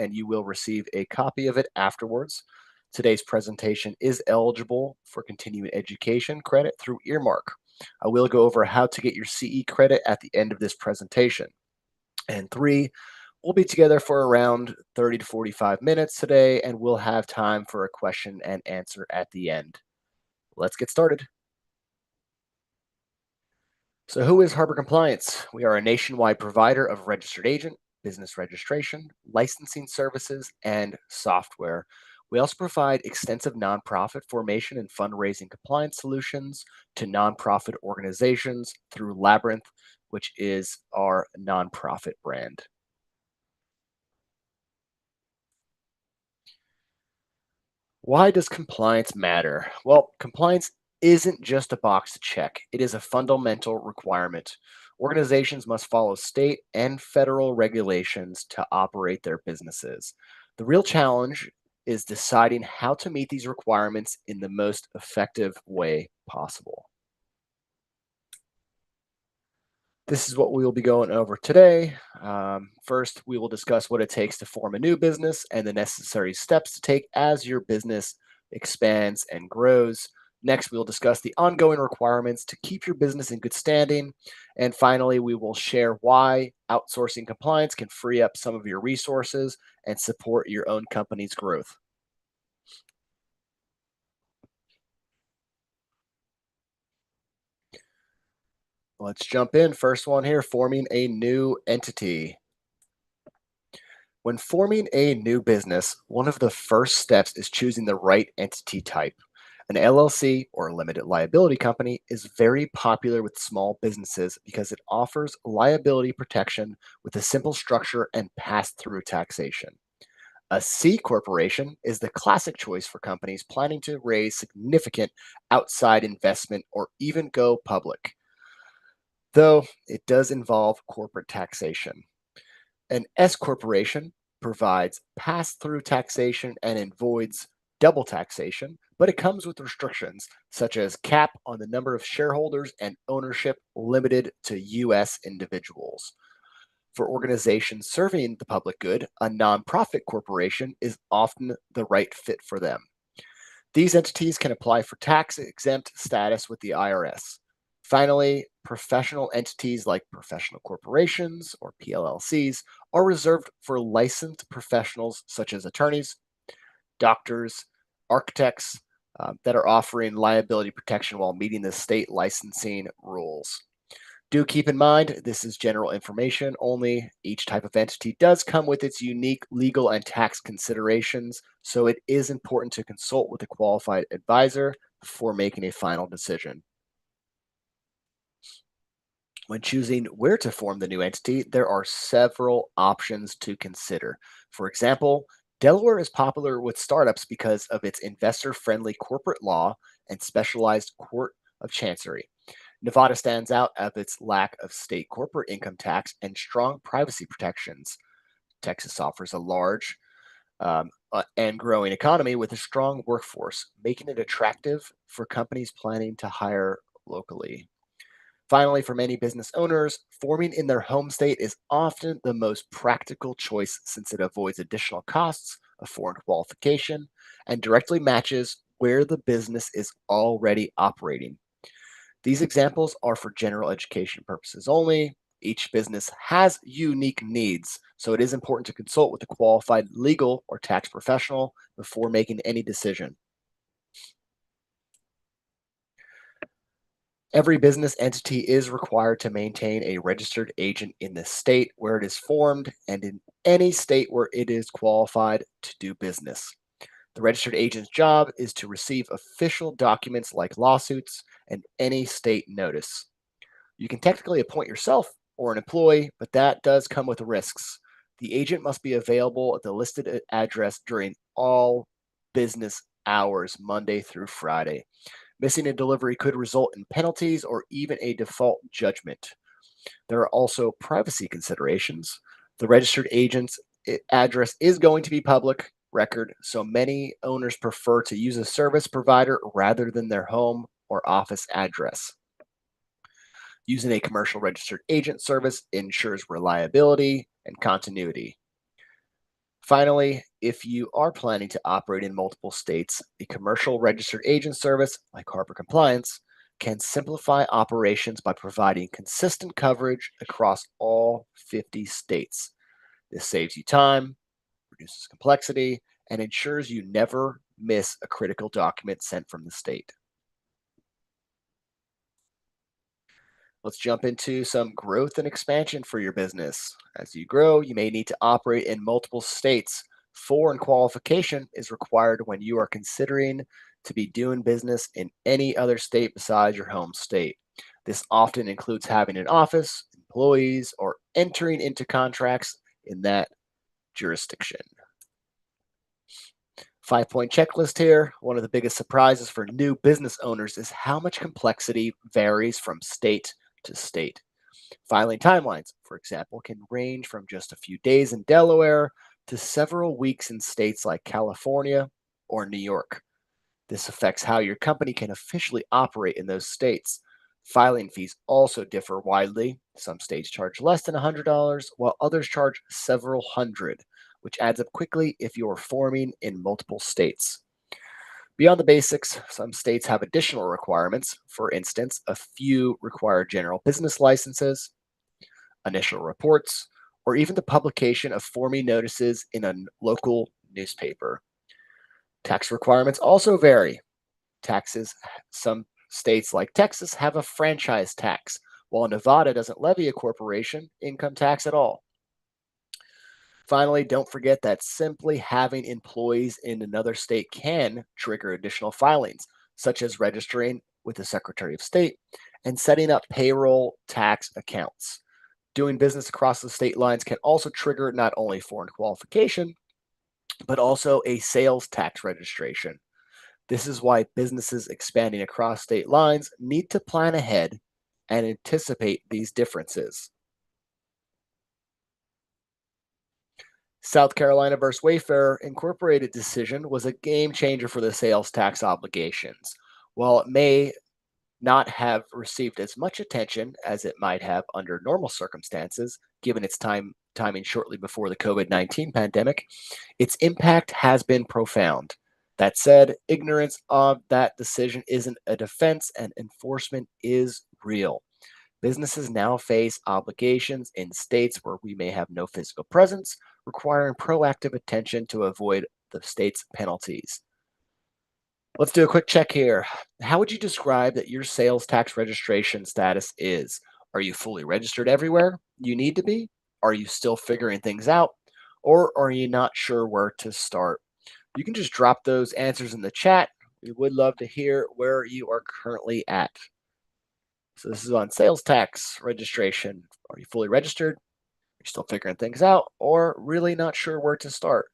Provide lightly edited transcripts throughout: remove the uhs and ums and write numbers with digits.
and you will receive a copy of it afterwards. Today's presentation is eligible for continuing education credit through Earmark. I will go over how to get your CE credit at the end of this presentation. And three, we'll be together for around 30 to 45 minutes today, and we'll have time for a question and answer at the end. Let's get started. So, who is Harbor Compliance? We are a nationwide provider of registered agent, business registration, licensing services, and software. We also provide extensive nonprofit formation and fundraising compliance solutions to nonprofit organizations through Labyrinth, which is our nonprofit brand. Why does compliance matter? Well, compliance isn't just a box to check, it is a fundamental requirement. Organizations must follow state and federal regulations to operate their businesses. The real challenge is deciding how to meet these requirements in the most effective way possible. This is what we will be going over today. First, we will discuss what it takes to form a new business and the necessary steps to take as your business expands and grows. Next, we will discuss the ongoing requirements to keep your business in good standing. And finally, we will share why outsourcing compliance can free up some of your resources and support your own company's growth. Let's jump in. First one here, forming a new entity. When forming a new business, one of the first steps is choosing the right entity type. An LLC or limited liability company is very popular with small businesses because it offers liability protection with a simple structure and pass through taxation. A C corporation is the classic choice for companies planning to raise significant outside investment or even go public, though it does involve corporate taxation. An S corporation provides pass through taxation and avoids double taxation, but it comes with restrictions such as cap on the number of shareholders and ownership limited to U.S. individuals. For organizations serving the public good, a nonprofit corporation is often the right fit for them. These entities can apply for tax exempt status with the IRS. Finally, professional entities like professional corporations or PLLCs are reserved for licensed professionals such as attorneys, doctors, architects that are offering liability protection while meeting the state licensing rules. Do keep in mind, this is general information only. Each type of entity does come with its unique legal and tax considerations, so it is important to consult with a qualified advisor before making a final decision. When choosing where to form the new entity, there are several options to consider. For example, Delaware is popular with startups because of its investor friendly corporate law and specialized court of chancery. Nevada stands out of its lack of state corporate income tax and strong privacy protections. Texas offers a large and growing economy with a strong workforce, making it attractive for companies planning to hire locally. Finally, for many business owners, forming in their home state is often the most practical choice since it avoids additional costs of foreign qualification and directly matches where the business is already operating. These examples are for general education purposes only. Each business has unique needs, so it is important to consult with a qualified legal or tax professional before making any decision. Every business entity is required to maintain a registered agent in the state where it is formed and in any state where it is qualified to do business. The registered agent's job is to receive official documents like lawsuits and any state notice. You can technically appoint yourself or an employee, but that does come with risks. The agent must be available at the listed address during all business hours, Monday through Friday. Missing a delivery could result in penalties or even a default judgment. There are also privacy considerations. The registered agent's address is going to be public record, so many owners prefer to use a service provider rather than their home or office address. Using a commercial registered agent service ensures reliability and continuity. Finally, if you are planning to operate in multiple states, a commercial registered agent service like Harbor Compliance can simplify operations by providing consistent coverage across all 50 states. This saves you time, reduces complexity, and ensures you never miss a critical document sent from the state. Let's jump into some growth and expansion for your business. As you grow, you may need to operate in multiple states. Foreign qualification is required when you are considering to be doing business in any other state besides your home state. This often includes having an office, employees, or entering into contracts in that jurisdiction. 5 point checklist here. One of the biggest surprises for new business owners is how much complexity varies from state to state. Filing timelines, for example, can range from just a few days in Delaware to several weeks in states like California or New York. This affects how your company can officially operate in those states. Filing fees also differ widely. Some states charge less than $100, while others charge several hundred, which adds up quickly if you are forming in multiple states. Beyond the basics, some states have additional requirements. For instance, a few require general business licenses, initial reports, or even the publication of forming notices in a local newspaper. Tax requirements also vary. Taxes, some states like Texas have a franchise tax, while Nevada doesn't levy a corporation income tax at all. Finally, don't forget that simply having employees in another state can trigger additional filings, such as registering with the Secretary of State and setting up payroll tax accounts. Doing business across the state lines can also trigger not only foreign qualification, but also a sales tax registration. This is why businesses expanding across state lines need to plan ahead and anticipate these differences. South Carolina versus Wayfair Incorporated decision was a game changer for the sales tax obligations. While it may not have received as much attention as it might have under normal circumstances, given its timing shortly before the COVID-19 pandemic, its impact has been profound. That said, ignorance of that decision isn't a defense and enforcement is real. Businesses now face obligations in states where we may have no physical presence, requiring proactive attention to avoid the state's penalties. Let's do a quick check here. How would you describe that your sales tax registration status is? Are you fully registered everywhere you need to be? Are you still figuring things out? Or are you not sure where to start? You can just drop those answers in the chat. We would love to hear where you are currently at. So this is on sales tax registration. Are you fully registered? Are you still figuring things out? Or really not sure where to start?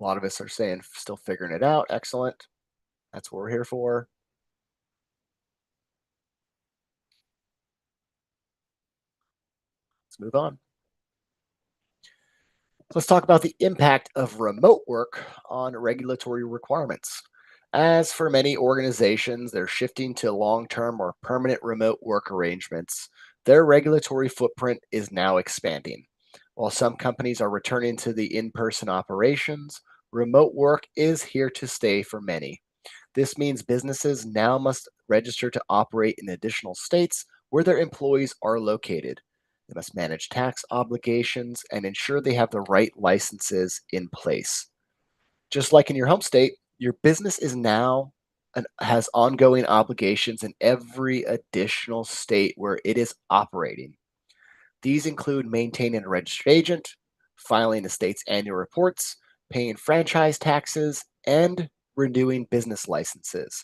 A lot of us are saying still figuring it out. Excellent. That's what we're here for. Let's move on. Let's talk about the impact of remote work on regulatory requirements. As for many organizations, they're shifting to long term or permanent remote work arrangements. Their regulatory footprint is now expanding. While some companies are returning to the in person operations, remote work is here to stay for many. This means businesses now must register to operate in additional states where their employees are located. They must manage tax obligations and ensure they have the right licenses in place. Just like in your home state, your business is now and has ongoing obligations in every additional state where it is operating. These include maintaining a registered agent, filing the state's annual reports, paying franchise taxes, and renewing business licenses.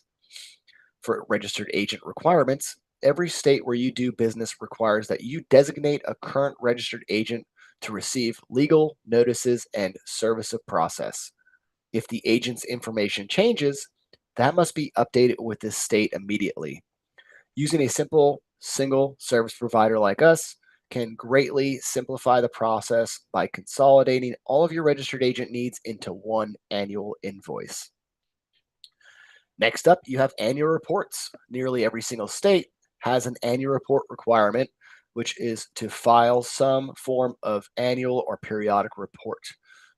For registered agent requirements, every state where you do business requires that you designate a current registered agent to receive legal notices and service of process. If the agent's information changes, that must be updated with the state immediately. Using a simple single service provider like us can greatly simplify the process by consolidating all of your registered agent needs into one annual invoice. Next up, you have annual reports. Nearly every single state has an annual report requirement, which is to file some form of annual or periodic report.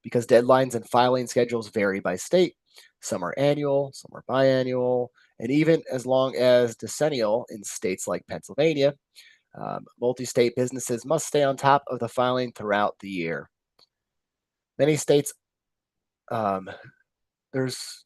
Because deadlines and filing schedules vary by state, some are annual, some are biannual, and even as long as decennial in states like Pennsylvania. Multi state businesses must stay on top of the filing throughout the year. Many states, um, there's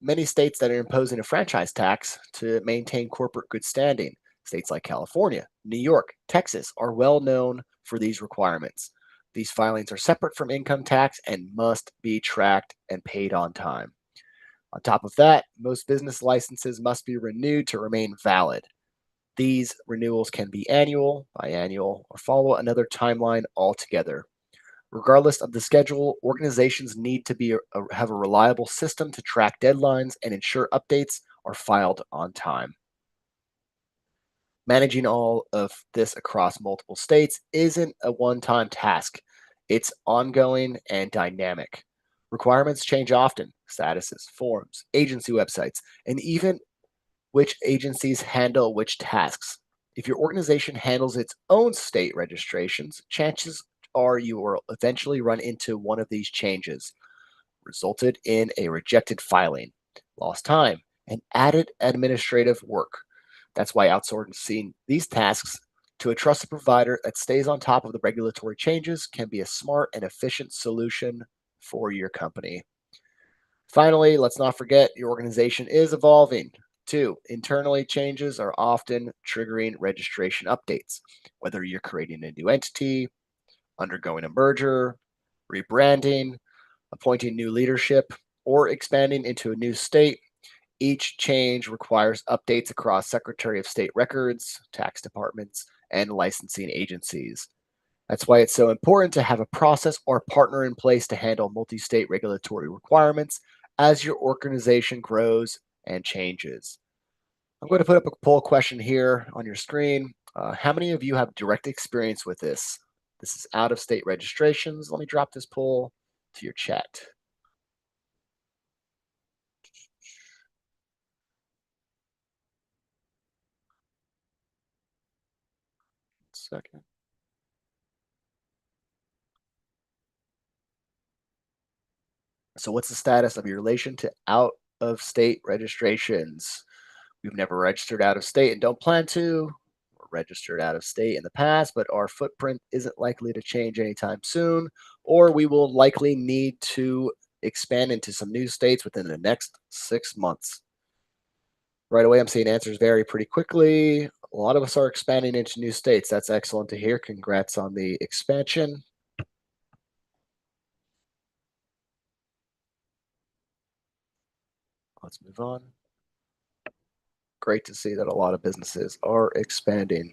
many states that are imposing a franchise tax to maintain corporate good standing. States like California, New York, Texas are well known for these requirements. These filings are separate from income tax and must be tracked and paid on time. On top of that, most business licenses must be renewed to remain valid. These renewals can be annual, biannual, or follow another timeline altogether. Regardless of the schedule, organizations need to have a reliable system to track deadlines and ensure updates are filed on time. Managing all of this across multiple states isn't a one time task, it's ongoing and dynamic. Requirements change often statuses, forms, agency websites, and even which agencies handle which tasks. If your organization handles its own state registrations, chances are you will eventually run into one of these changes, resulted in a rejected filing, lost time, and added administrative work. That's why outsourcing these tasks to a trusted provider that stays on top of the regulatory changes can be a smart and efficient solution for your company. Finally, let's not forget your organization is evolving. Two, internally changes are often triggering registration updates. Whether you're creating a new entity, undergoing a merger, rebranding, appointing new leadership, or expanding into a new state, each change requires updates across Secretary of State records, tax departments, and licensing agencies. That's why it's so important to have a process or partner in place to handle multi state regulatory requirements as your organization grows and changes. I'm going to put up a poll question here on your screen. How many of you have direct experience with this? This is out of state registrations. Let me drop this poll to your chat. Second. So, what's the status of your relation to out of state registrations? We've never registered out of state and don't plan to. We're registered out of state in the past, but our footprint isn't likely to change anytime soon, or we will likely need to expand into some new states within the next 6 months. Right away, I'm seeing answers vary pretty quickly. A lot of us are expanding into new states. That's excellent to hear. Congrats on the expansion. Let's move on. Great to see that a lot of businesses are expanding.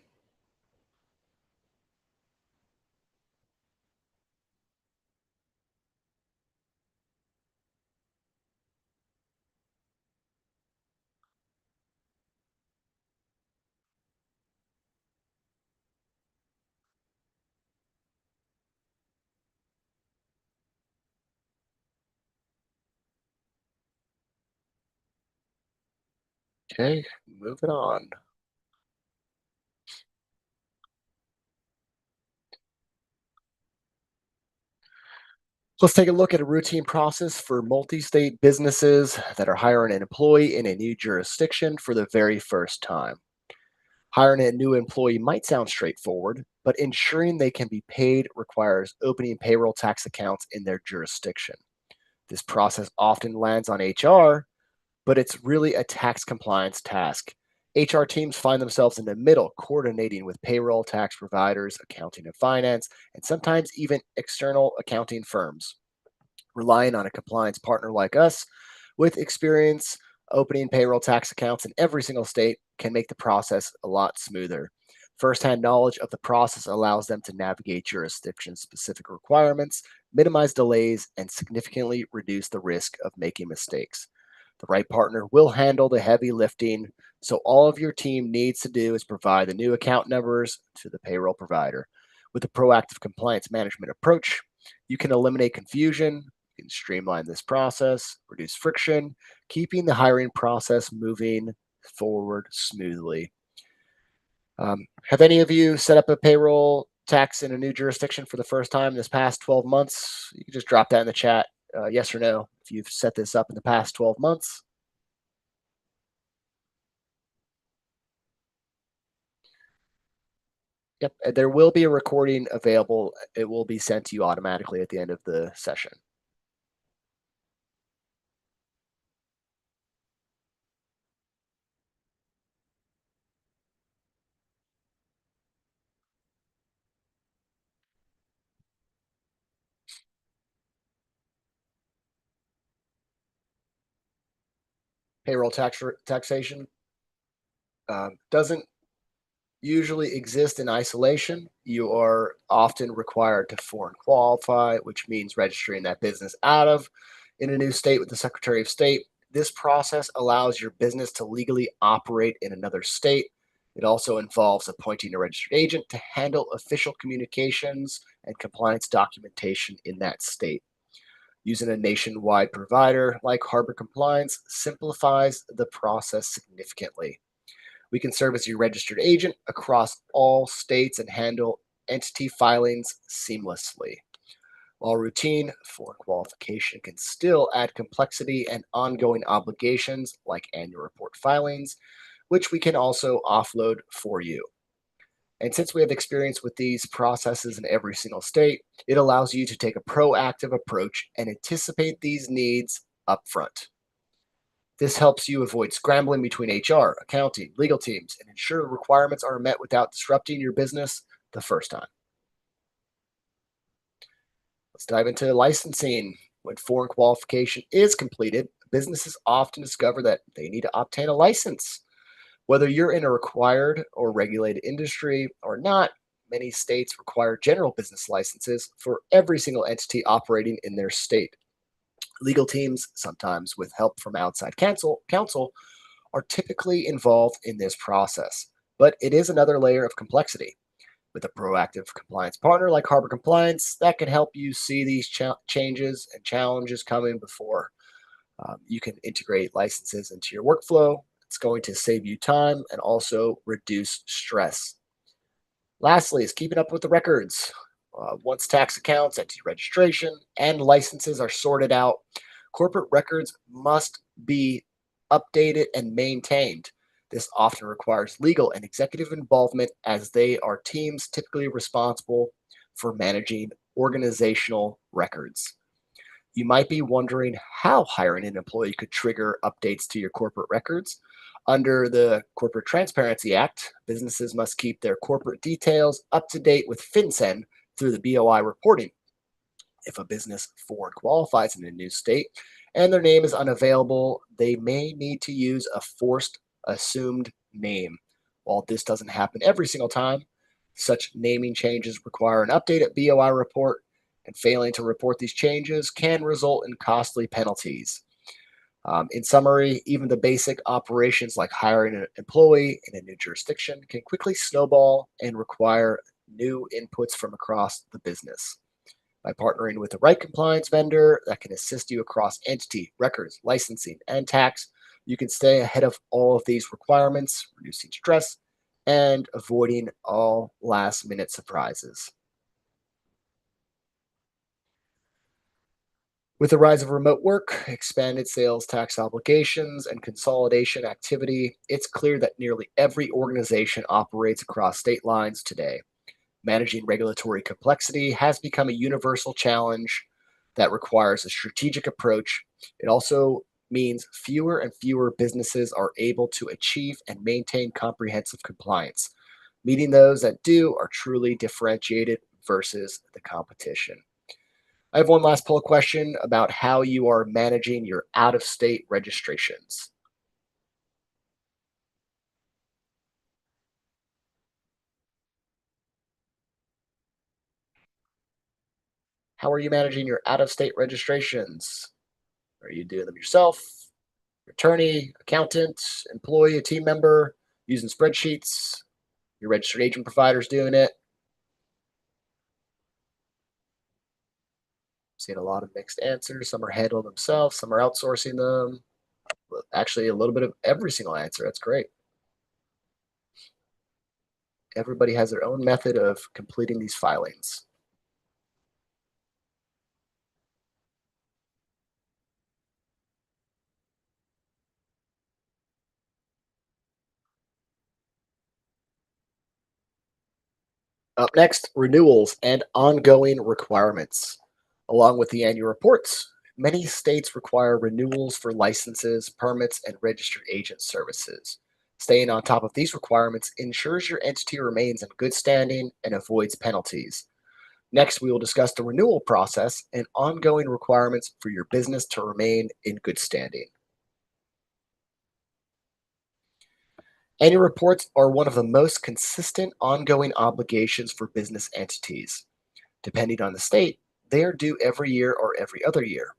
Okay, moving on. Let's take a look at a routine process for multi state businesses that are hiring an employee in a new jurisdiction for the very first time. Hiring a new employee might sound straightforward, but ensuring they can be paid requires opening payroll tax accounts in their jurisdiction. This process often lands on HR, but it's really a tax compliance task. HR teams find themselves in the middle, coordinating with payroll tax providers, accounting and finance, and sometimes even external accounting firms. Relying on a compliance partner like us with experience opening payroll tax accounts in every single state can make the process a lot smoother. Firsthand knowledge of the process allows them to navigate jurisdiction specific requirements, minimize delays, and significantly reduce the risk of making mistakes. The right partner will handle the heavy lifting, so all of your team needs to do is provide the new account numbers to the payroll provider. With a proactive compliance management approach, you can eliminate confusion, you can streamline this process, reduce friction, keeping the hiring process moving forward smoothly. Have any of you set up a payroll tax in a new jurisdiction for the first time this past 12 months? You can just drop that in the chat, yes or no, if you've set this up in the past 12 months. Yep, there will be a recording available. It will be sent to you automatically at the end of the session. Payroll taxation doesn't usually exist in isolation. You are often required to foreign qualify, which means registering that business out of in a new state with the Secretary of State. This process allows your business to legally operate in another state. It also involves appointing a registered agent to handle official communications and compliance documentation in that state. Using a nationwide provider like Harbor Compliance simplifies the process significantly. We can serve as your registered agent across all states and handle entity filings seamlessly. While routine, foreign qualification can still add complexity and ongoing obligations like annual report filings, which we can also offload for you. And since we have experience with these processes in every single state, it allows you to take a proactive approach and anticipate these needs upfront. This helps you avoid scrambling between HR, accounting, legal teams, and ensure the requirements are met without disrupting your business the first time. Let's dive into licensing. When foreign qualification is completed, businesses often discover that they need to obtain a license. Whether you're in a required or regulated industry or not, many states require general business licenses for every single entity operating in their state. Legal teams, sometimes with help from outside counsel, are typically involved in this process, but it is another layer of complexity. With a proactive compliance partner like Harbor Compliance, that can help you see these changes and challenges coming before. You can integrate licenses into your workflow. It's going to save you time and also reduce stress. Lastly, is keeping up with the records. Once tax accounts, entity registration, and licenses are sorted out, corporate records must be updated and maintained. This often requires legal and executive involvement as they are teams typically responsible for managing organizational records. You might be wondering how hiring an employee could trigger updates to your corporate records. Under the Corporate Transparency Act, businesses must keep their corporate details up to date with FinCEN through the BOI reporting. If a business foreign qualifies in a new state and their name is unavailable, they may need to use a forced assumed name. While this doesn't happen every single time, such naming changes require an updated BOI report, and failing to report these changes can result in costly penalties. In summary, even the basic operations like hiring an employee in a new jurisdiction can quickly snowball and require new inputs from across the business. By partnering with the right compliance vendor that can assist you across entity, records, licensing, and tax, you can stay ahead of all of these requirements, reducing stress and avoiding all last minute surprises. With the rise of remote work, expanded sales tax obligations, and consolidation activity, it's clear that nearly every organization operates across state lines today. Managing regulatory complexity has become a universal challenge that requires a strategic approach. It also means fewer and fewer businesses are able to achieve and maintain comprehensive compliance. Meeting those that do are truly differentiated versus the competition. I have one last poll question about how you are managing your out of state registrations. How are you managing your out of state registrations? Are you doing them yourself? Attorney, accountant, employee, a team member, using spreadsheets, your registered agent provider's doing it. Seeing a lot of mixed answers. Some are handling themselves, some are outsourcing them. Actually, a little bit of every single answer. That's great. Everybody has their own method of completing these filings. Up next, renewals and ongoing requirements. Along with the annual reports, many states require renewals for licenses, permits, and registered agent services. Staying on top of these requirements ensures your entity remains in good standing and avoids penalties. Next, we will discuss the renewal process and ongoing requirements for your business to remain in good standing. Annual reports are one of the most consistent ongoing obligations for business entities. Depending on the state, they are due every year or every other year.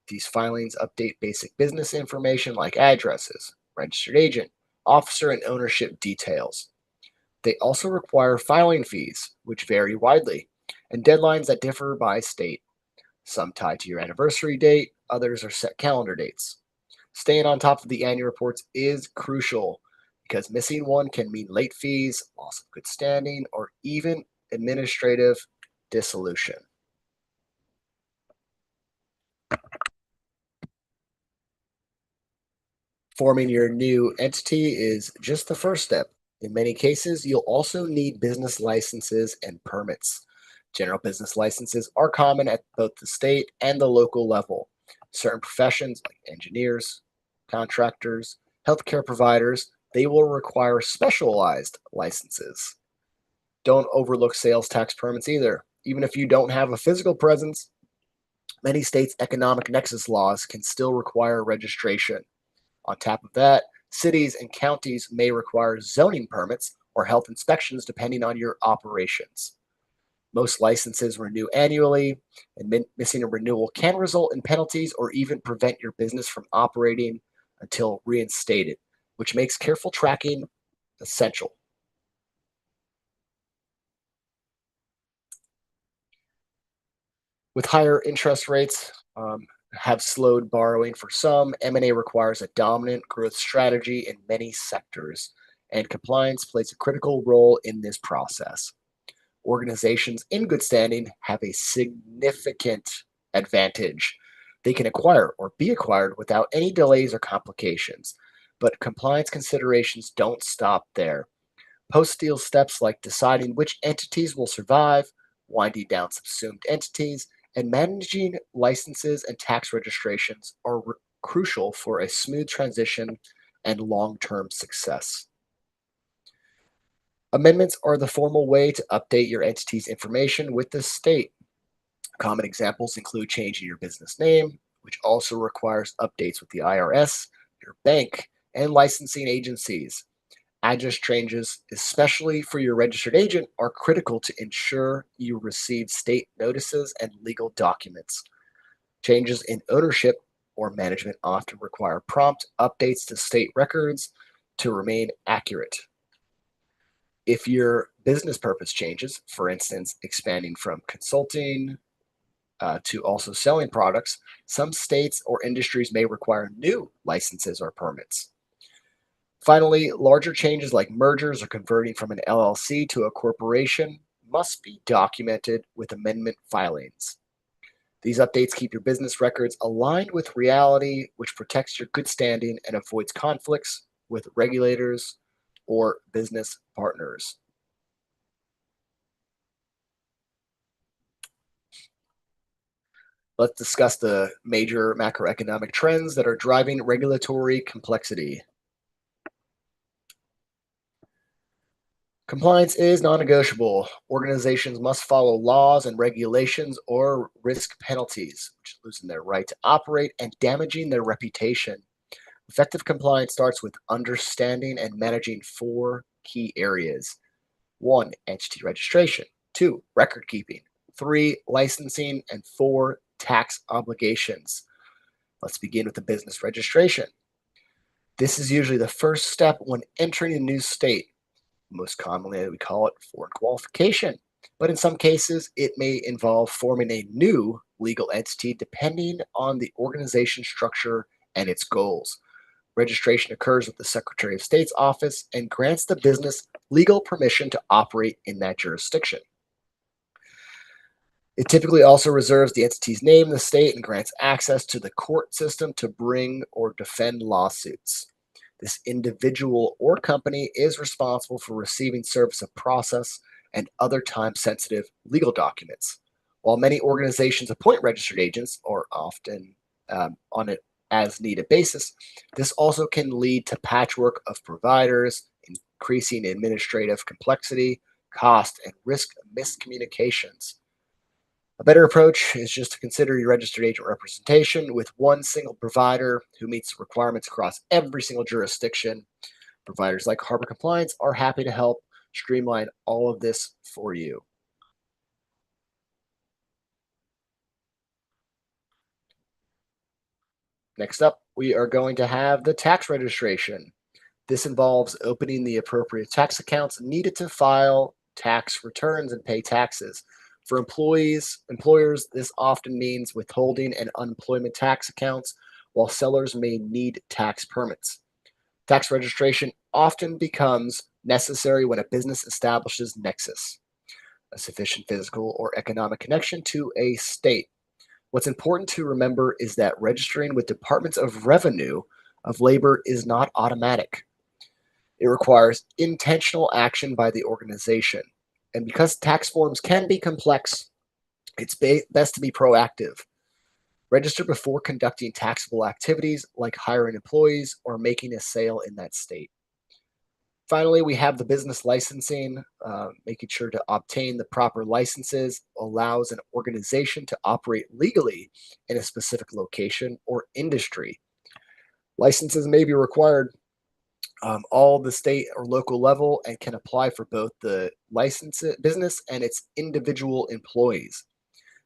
These filings update basic business information like addresses, registered agent, officer, and ownership details. They also require filing fees, which vary widely, and deadlines that differ by state. Some tied to your anniversary date, others are set calendar dates. Staying on top of the annual reports is crucial because missing one can mean late fees, loss of good standing, or even administrative dissolution. Forming your new entity is just the first step. In many cases, you'll also need business licenses and permits. General business licenses are common at both the state and the local level. Certain professions like engineers, contractors, healthcare providers, they will require specialized licenses. Don't overlook sales tax permits either. Even if you don't have a physical presence, many states' economic nexus laws can still require registration. On top of that, cities and counties may require zoning permits or health inspections depending on your operations. Most licenses renew annually, and missing a renewal can result in penalties or even prevent your business from operating until reinstated, which makes careful tracking essential. With higher interest rates, have slowed borrowing for some. M&A requires a dominant growth strategy in many sectors, and compliance plays a critical role in this process. Organizations in good standing have a significant advantage. They can acquire or be acquired without any delays or complications. But compliance considerations don't stop there. Post deal steps like deciding which entities will survive, winding down subsumed entities, and managing licenses and tax registrations are crucial for a smooth transition and long term success. Amendments are the formal way to update your entity's information with the state. Common examples include changing your business name, which also requires updates with the IRS, your bank, and licensing agencies. Address changes, especially for your registered agent, are critical to ensure you receive state notices and legal documents. Changes in ownership or management often require prompt updates to state records to remain accurate. If your business purpose changes, for instance, expanding from consulting to also selling products, some states or industries may require new licenses or permits. Finally, larger changes like mergers or converting from an LLC to a corporation must be documented with amendment filings. These updates keep your business records aligned with reality, which protects your good standing and avoids conflicts with regulators or business partners. Let's discuss the major macroeconomic trends that are driving regulatory complexity. Compliance is non negotiable. Organizations must follow laws and regulations or risk penalties, which is losing their right to operate and damaging their reputation. Effective compliance starts with understanding and managing four key areas: one, entity registration; two, record keeping; three, licensing; and four, tax obligations. Let's begin with the business registration. This is usually the first step when entering a new state. Most commonly, we call it foreign qualification, but in some cases, it may involve forming a new legal entity depending on the organization structure and its goals. Registration occurs with the Secretary of State's office and grants the business legal permission to operate in that jurisdiction. It typically also reserves the entity's name in the state and grants access to the court system to bring or defend lawsuits. This individual or company is responsible for receiving service of process and other time sensitive legal documents. While many organizations appoint registered agents, or often on an as needed basis, this also can lead to patchwork of providers, increasing administrative complexity, cost, and risk of miscommunications. A better approach is just to consider your registered agent representation with one single provider who meets the requirements across every single jurisdiction. Providers like Harbor Compliance are happy to help streamline all of this for you. Next up, we are going to have the tax registration. This involves opening the appropriate tax accounts needed to file tax returns and pay taxes. For employers, this often means withholding and unemployment tax accounts, while sellers may need tax permits. Tax registration often becomes necessary when a business establishes nexus, a sufficient physical or economic connection to a state. What's important to remember is that registering with departments of revenue of labor is not automatic. It requires intentional action by the organization. And because tax forms can be complex, it's best to be proactive. Register before conducting taxable activities like hiring employees or making a sale in that state. Finally, we have the business licensing. Making sure to obtain the proper licenses allows an organization to operate legally in a specific location or industry. Licenses may be required all the state or local level and can apply for both the licensed business and its individual employees.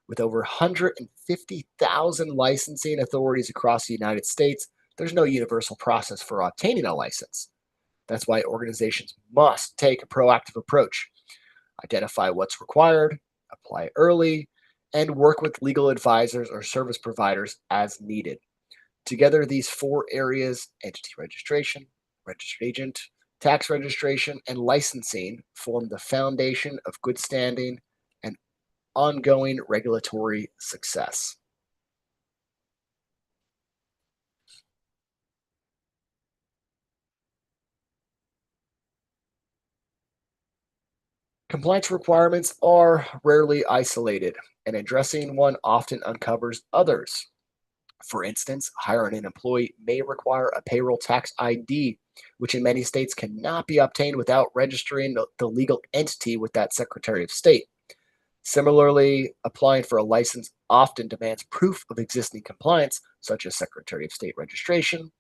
With over 150,000 licensing authorities across the United States, there's no universal process for obtaining a license. That's why organizations must take a proactive approach, identify what's required, apply early, and work with legal advisors or service providers as needed. Together, these four areas, entity registration, registered agent, tax registration, and licensing, form the foundation of good standing and ongoing regulatory success. Compliance requirements are rarely isolated, and addressing one often uncovers others. For instance, hiring an employee may require a payroll tax ID, which in many states cannot be obtained without registering the legal entity with that Secretary of State. Similarly, applying for a license often demands proof of existing compliance, such as Secretary of State registration,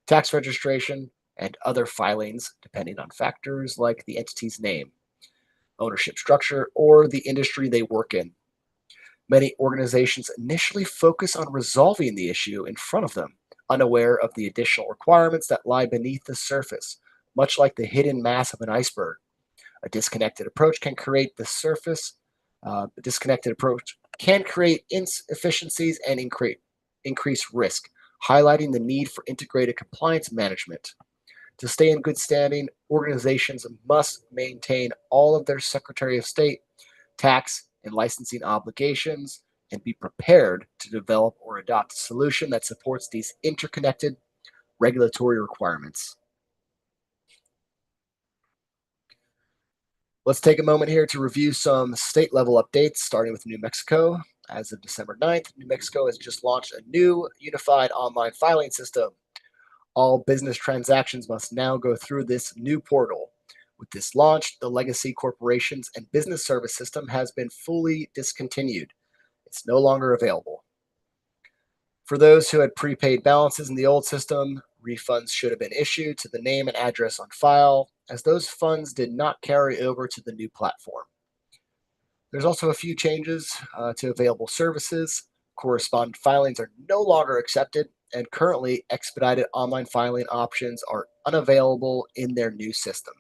tax registration, and other filings, depending on factors like the entity's name, ownership structure, or the industry they work in. Many organizations initially focus on resolving the issue in front of them, unaware of the additional requirements that lie beneath the surface, much like the hidden mass of an iceberg. A disconnected approach can create the surface. A disconnected approach can create inefficiencies and increase risk, highlighting the need for integrated compliance management. To stay in good standing, organizations must maintain all of their Secretary of State, tax, and licensing obligations and be prepared to develop or adopt a solution that supports these interconnected regulatory requirements. Let's take a moment here to review some state level updates, starting with New Mexico. As of December 9th, New Mexico has just launched a new unified online filing system. All business transactions must now go through this new portal. With this launch, the legacy corporations and business service system has been fully discontinued. It's no longer available. For those who had prepaid balances in the old system, refunds should have been issued to the name and address on file, as those funds did not carry over to the new platform. There's also a few changes to available services. Correspondent filings are no longer accepted, and currently expedited online filing options are unavailable in their new system.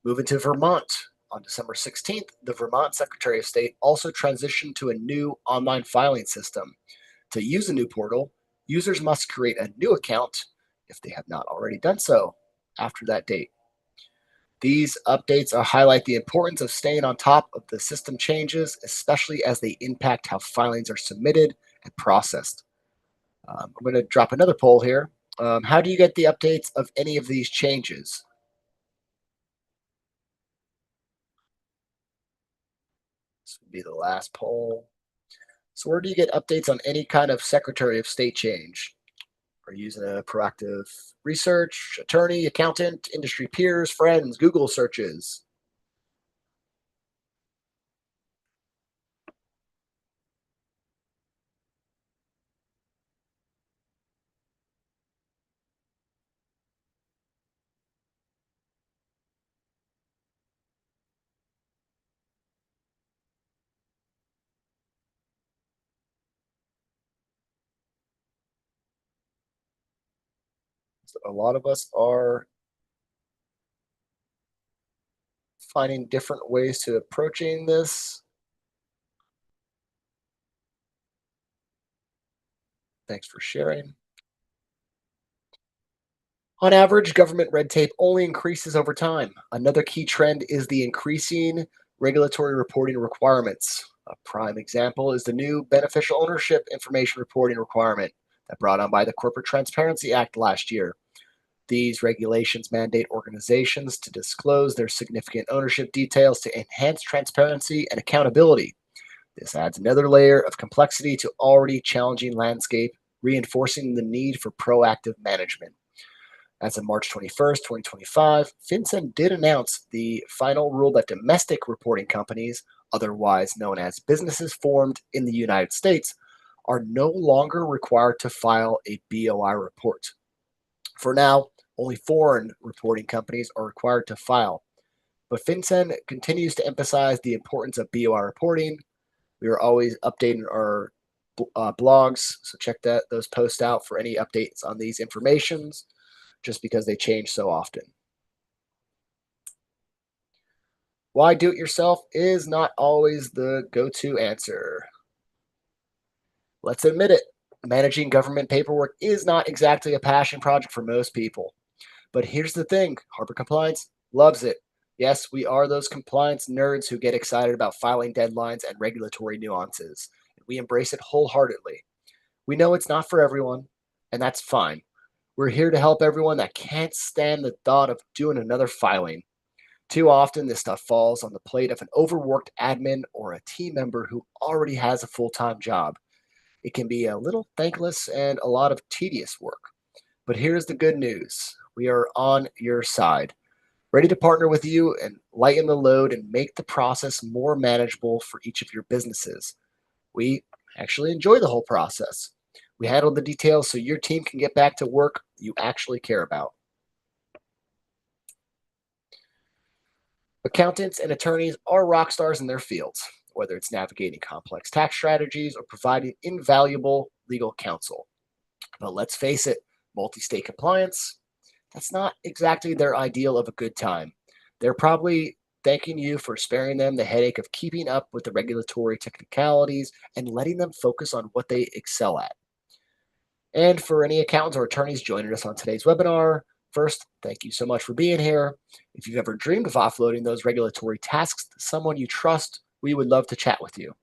Moving to Vermont. On December 16th, the Vermont Secretary of State also transitioned to a new online filing system. To use a new portal, users must create a new account, if they have not already done so after that date. These updates highlight the importance of staying on top of the system changes, especially as they impact how filings are submitted and processed. I'm going to drop another poll here. How do you get the updates of any of these changes? This would be the last poll. So, where do you get updates on any kind of Secretary of State change? Are you using a proactive research, attorney, accountant, industry peers, friends, Google searches? So a lot of us are finding different ways to approaching this. Thanks for sharing. On average, government red tape only increases over time. Another key trend is the increasing regulatory reporting requirements. A prime example is the new beneficial ownership information reporting requirement that brought on by the Corporate Transparency Act last year. These regulations mandate organizations to disclose their significant ownership details to enhance transparency and accountability. This adds another layer of complexity to already challenging landscape, reinforcing the need for proactive management. As of March 21st, 2025, FinCEN did announce the final rule that domestic reporting companies, otherwise known as businesses formed in the United States, are no longer required to file a BOI report. For now, only foreign reporting companies are required to file. But FinCEN continues to emphasize the importance of BOI reporting. We are always updating our blogs, so check those posts out for any updates on these informations, just because they change so often. Why do it yourself is not always the go to answer. Let's admit it, managing government paperwork is not exactly a passion project for most people. But here's the thing, Harbor Compliance loves it. Yes, we are those compliance nerds who get excited about filing deadlines and regulatory nuances. We embrace it wholeheartedly. We know it's not for everyone, and that's fine. We're here to help everyone that can't stand the thought of doing another filing. Too often, this stuff falls on the plate of an overworked admin or a team member who already has a full time job. It can be a little thankless and a lot of tedious work. But here's the good news, we are on your side, ready to partner with you and lighten the load and make the process more manageable for each of your businesses. We actually enjoy the whole process. We handle the details so your team can get back to work you actually care about. Accountants and attorneys are rock stars in their fields, whether it's navigating complex tax strategies or providing invaluable legal counsel. But let's face it, multi state compliance, that's not exactly their ideal of a good time. They're probably thanking you for sparing them the headache of keeping up with the regulatory technicalities and letting them focus on what they excel at. And for any accountants or attorneys joining us on today's webinar, first, thank you so much for being here. If you've ever dreamed of offloading those regulatory tasks to someone you trust, we would love to chat with you.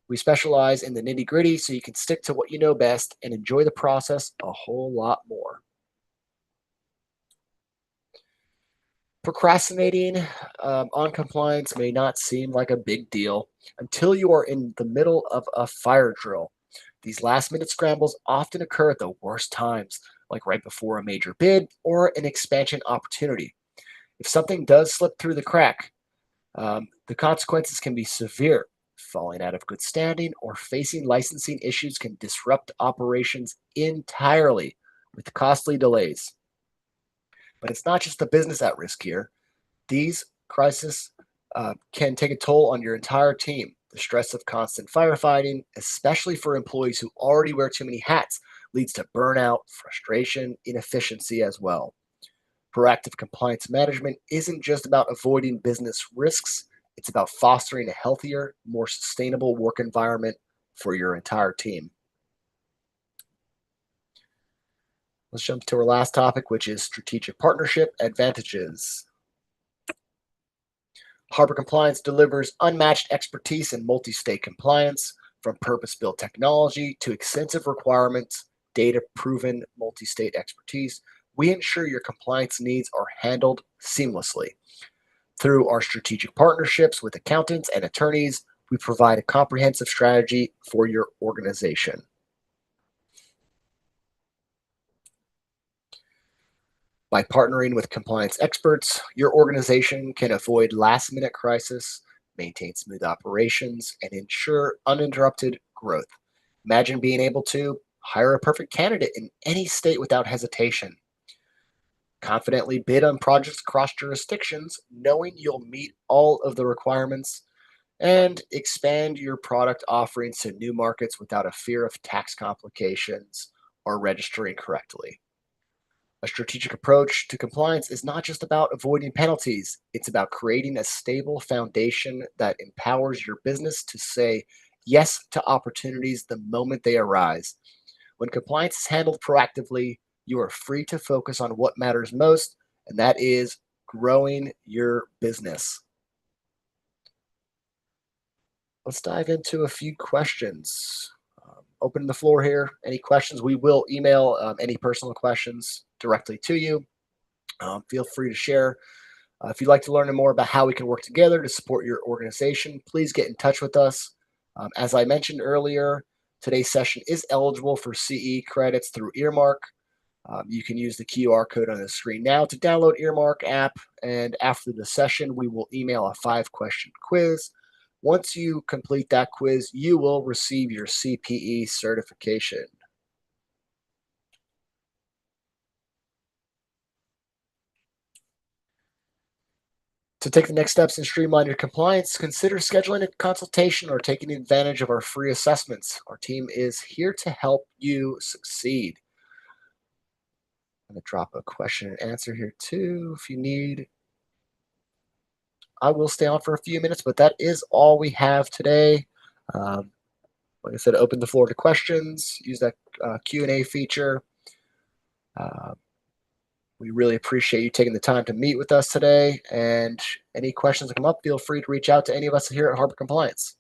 We specialize in the nitty gritty so you can stick to what you know best and enjoy the process a whole lot more. Procrastinating on compliance may not seem like a big deal until you are in the middle of a fire drill. These last minute scrambles often occur at the worst times, like right before a major bid or an expansion opportunity. If something does slip through the crack, the consequences can be severe. Falling out of good standing or facing licensing issues can disrupt operations entirely with costly delays. But it's not just the business at risk here. These crises can take a toll on your entire team. The stress of constant firefighting, especially for employees who already wear too many hats, leads to burnout, frustration, inefficiency as well. Proactive compliance management isn't just about avoiding business risks, it's about fostering a healthier, more sustainable work environment for your entire team. Let's jump to our last topic, which is strategic partnership advantages. Harbor Compliance delivers unmatched expertise in multi-state compliance, from purpose-built technology to extensive requirements, data-proven multi-state expertise. We ensure your compliance needs are handled seamlessly. Through our strategic partnerships with accountants and attorneys, we provide a comprehensive strategy for your organization. By partnering with compliance experts, your organization can avoid last minute crisis, maintain smooth operations, and ensure uninterrupted growth. Imagine being able to hire a perfect candidate in any state without hesitation, confidently bid on projects across jurisdictions, knowing you'll meet all of the requirements, and expand your product offerings to new markets without a fear of tax complications or registering correctly. A strategic approach to compliance is not just about avoiding penalties, it's about creating a stable foundation that empowers your business to say yes to opportunities the moment they arise. When compliance is handled proactively, you are free to focus on what matters most, and that is growing your business. Let's dive into a few questions. Open the floor here. Any questions? We will email any personal questions directly to you. Feel free to share. If you'd like to learn more about how we can work together to support your organization, please get in touch with us. As I mentioned earlier, today's session is eligible for CE credits through Earmark. You can use the QR code on the screen now to download Earmark app, and after the session, we will email a 5-question quiz. Once you complete that quiz, you will receive your CPE certification. To take the next steps and streamline your compliance, consider scheduling a consultation or taking advantage of our free assessments. Our team is here to help you succeed. I'm going to drop a question and answer here too if you need. I will stay on for a few minutes, but that is all we have today. Um, like I said, open the floor to questions. Use that Q&A feature. We really appreciate you taking the time to meet with us today. And any questions that come up, feel free to reach out to any of us here at Harbor Compliance.